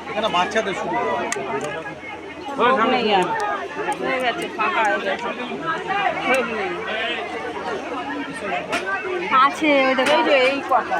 এখানে বাচ্চাদের শুরু আছে ওই দেখো এই যে এই কথা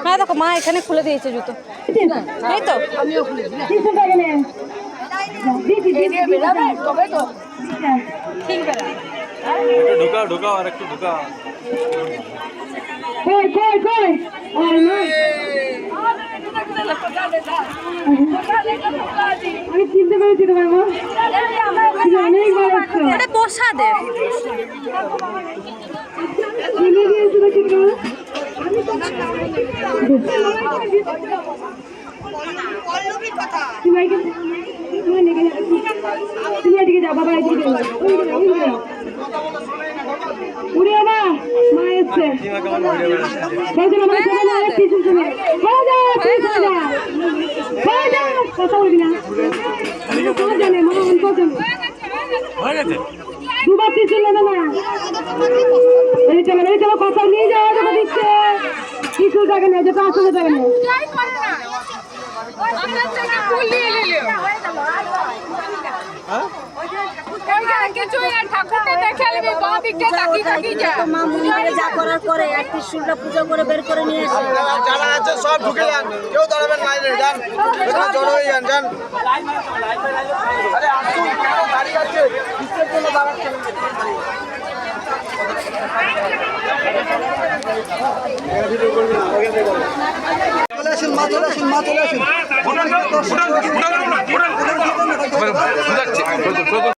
হ্যাঁ দেখো মা এখানে খুলে দিয়েছে জুতো এই তো আমিও খুলে ঢুকাও ঢুকাও আর একটু ঢুকাও আমি চিনতে পেরেছি তোমার মা অনেক বড় এটা প্রসাদে চিনে দিয়েছিল কিন্তু তুমি এদিকে যাও বাবা এদিকে উড়ে না মা এসছে কথা বলবি না জানে মা অল্প দুবার টিউশন নেবে না এই চলো কথা নিয়ে যাওয়া যাবে দিচ্ছে কিছু টাকা নেই যে 500 টাকা নেই যা করার করে এক ত্রিশূলটা পুজো করে বের করে নিয়ে এসে যারা আছে সব ঢুকে যান কেউ দাঁড়াবেন লাইনে যান জড়ো হয়ে যান যান আরে আসুন কেন গাড়ি আছে কিসের জন্য দাঁড়াচ্ছেন চলে আসুন